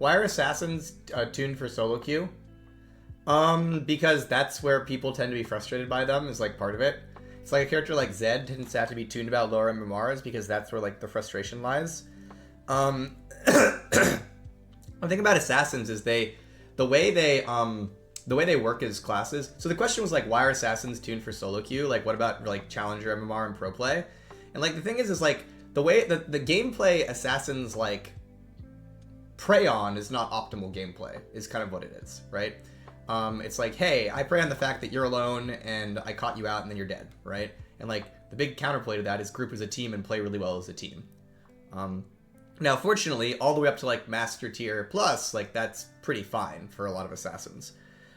Why are assassins tuned for solo queue? Because that's where people tend to be frustrated by them, is like part of it. It's like a character like Zed tends to have to be tuned about lower MMRs because that's where like the frustration lies. One thing about assassins is the way they work as classes. So the question was like, why are assassins tuned for solo queue? Like, what about like challenger MMR and pro play? And like the thing is like the way that the gameplay assassins like prey on is not optimal gameplay, is kind of what it is, right? It's like, hey, I prey on the fact that you're alone and I caught you out and then you're dead, right? And like the big counterplay to that is group as a team and play really well as a team. Now, fortunately, all the way up to like Master Tier Plus, like that's pretty fine for a lot of assassins.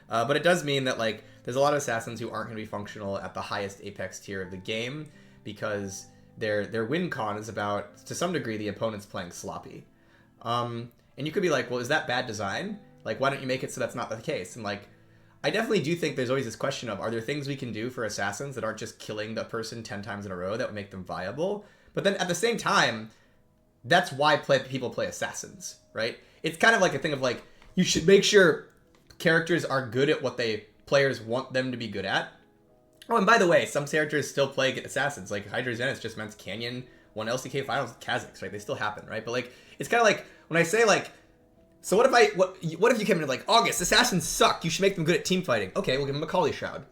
But it does mean that like there's a lot of assassins who aren't going to be functional at the highest Apex tier of the game because their win con is about, to some degree, the opponent's playing sloppy. And you could be like, well, is that bad design? Like, why don't you make it so that's not the case? And like, I definitely do think there's always this question of, are there things we can do for assassins that aren't just killing the person 10 times in a row that would make them viable? But then at the same time, that's why people play assassins, right? It's kind of like a thing of like, you should make sure characters are good at what players want them to be good at. Oh, and by the way, some characters still play assassins. Like Hydra Zenith just meant Canyon won LCK finals with Kha'Zix, right? They still happen, right? But like, it's kind of like when I say like, so what if you came in like, August, assassins suck, you should make them good at team fighting. Okay, we'll give them a Kali Shroud.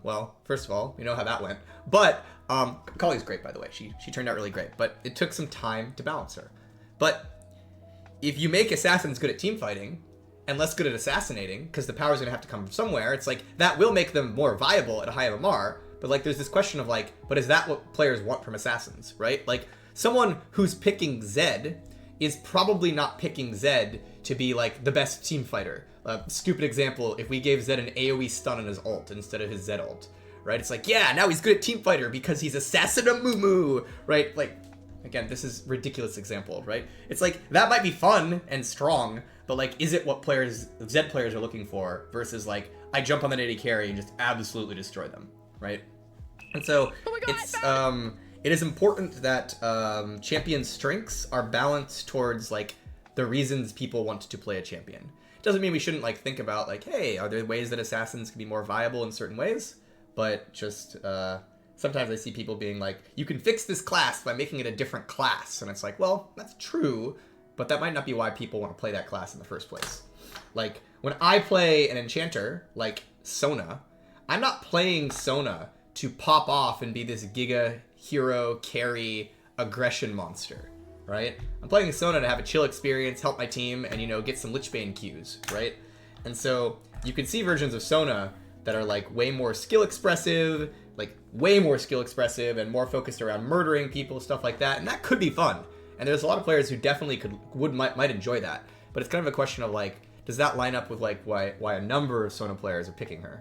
Well, first of all, we know how that went. But Kali's great, by the way. She turned out really great, but it took some time to balance her. But if you make assassins good at team fighting and less good at assassinating, because the power's gonna have to come from somewhere, it's like that will make them more viable at a high MMR. But like, there's this question of like, but is that what players want from assassins, right? Like, someone who's picking Zed is probably not picking Zed to be like the best team fighter. Stupid example, if we gave Zed an AoE stun on his ult instead of his Zed ult, right? It's like, yeah, now he's good at team fighter because he's Assassin of Mumu, right? Like, again, this is a ridiculous example, right? It's like, that might be fun and strong, but like, is it what Zed players are looking for versus like, I jump on the AD carry and just absolutely destroy them, right? And so, it is important that champion strengths are balanced towards like the reasons people want to play a champion. It doesn't mean we shouldn't like think about like, hey, are there ways that assassins can be more viable in certain ways? But just sometimes I see people being like, you can fix this class by making it a different class. And it's like, well, that's true, but that might not be why people want to play that class in the first place. Like, when I play an enchanter like Sona, I'm not playing Sona to pop off and be this giga hero carry aggression monster, right? I'm playing Sona to have a chill experience, help my team, and, you know, get some Lichbane Qs, right? And so you can see versions of Sona that are like way more skill expressive, and more focused around murdering people, stuff like that, and that could be fun. And there's a lot of players who definitely might enjoy that. But it's kind of a question of like, does that line up with like why a number of Sona players are picking her?